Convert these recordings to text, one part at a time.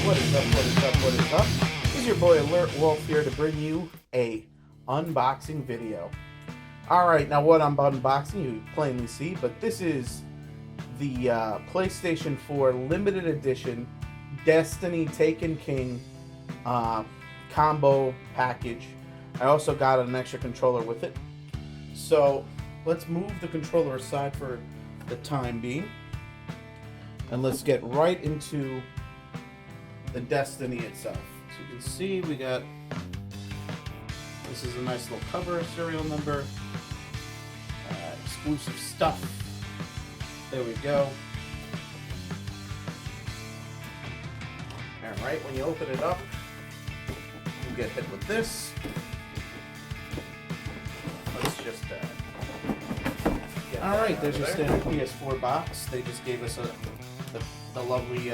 What is up, what is up, what is up? This is your boy Alert Wolf here to bring you a unboxing video. Alright, now what I'm unboxing you plainly see, but this is the PlayStation 4 limited edition Destiny Taken King combo package. I also got an extra controller with it. So let's move the controller aside for the time being. And let's get right into the Destiny itself. So you can see we got, this is a nice little cover, serial number, exclusive stuff. There we go. Alright, when you open it up, you get hit with this. Let's just alright, there's your standard PS4 box. They just gave us the lovely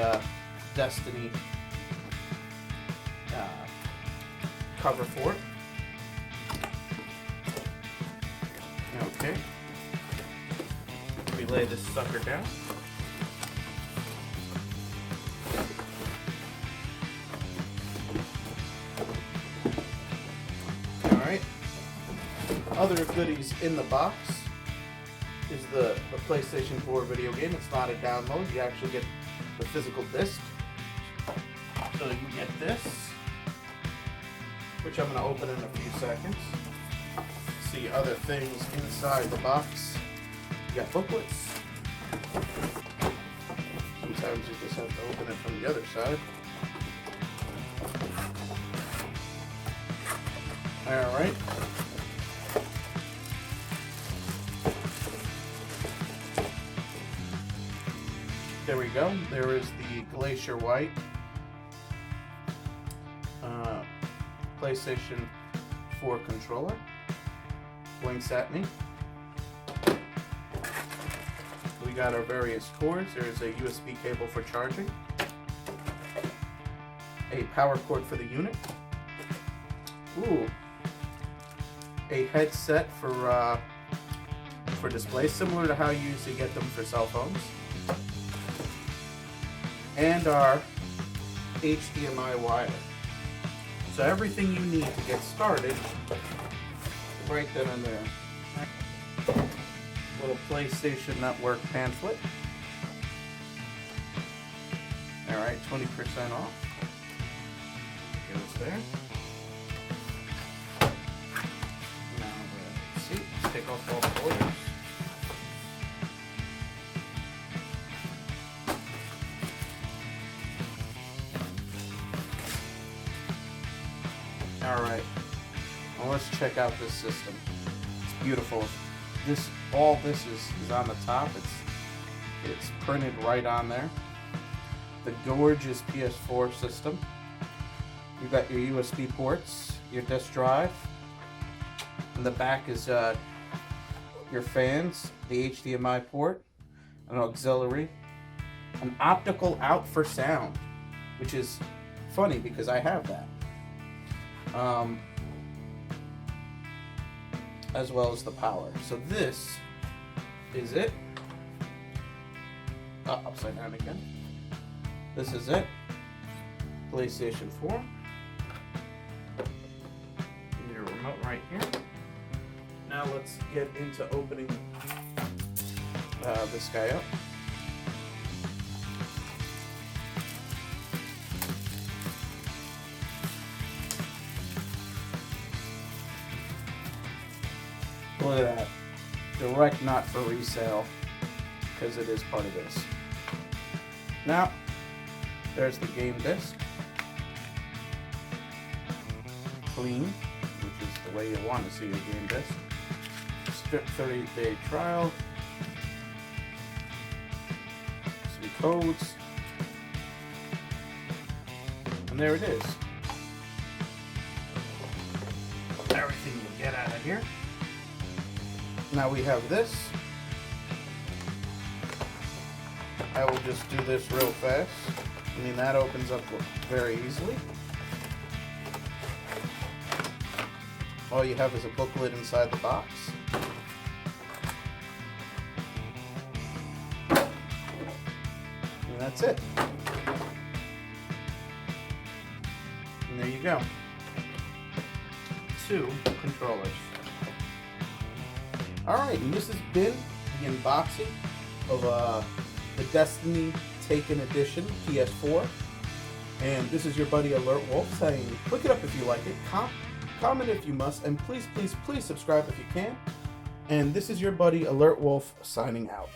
Destiny cover for it. Okay. We lay this sucker down. Alright. Other goodies in the box is the PlayStation 4 video game. It's not a download. You actually get the physical disc. So you get this, which I'm going to open in a few seconds. See other things inside the box. You got booklets. Sometimes you just have to open it from the other side. Alright. There we go. There is the Glacier White PlayStation 4 controller. Blinks at me. We got our various cords. There's a USB cable for charging, a power cord for the unit. Ooh, a headset for display, similar to how you usually get them for cell phones, and our HDMI wire. So everything you need to get started, right then and there. Little PlayStation Network pamphlet. Alright, 20% off. Goes there. Now see, take off all the borders. Alright, well, let's check out this system. It's beautiful. All this is on the top. It's printed right on there. The gorgeous PS4 system. You got your USB ports, your disk drive. In the back is your fans, the HDMI port, an auxiliary, an optical out for sound, which is funny because I have that. As well as the power. So this is it. Upside down again. This is it. PlayStation 4. Your remote right here. Now let's get into opening this guy up. Look at that. Direct, not for resale, because it is part of this. Now, there's the game disc. Clean, which is the way you want to see your game disc. Strict 30-day trial. Some codes. And there it is. Everything you get out of here. Now we have this. I will just do this real fast. I mean, that opens up very easily. All you have is a booklet inside the box. And that's it. And there you go. 2 controllers. Alright, and this has been the unboxing of the Destiny Taken Edition PS4. And this is your buddy alertwolf saying, click it up if you like it, comment if you must, and please, please, please subscribe if you can. And this is your buddy alertwolf signing out.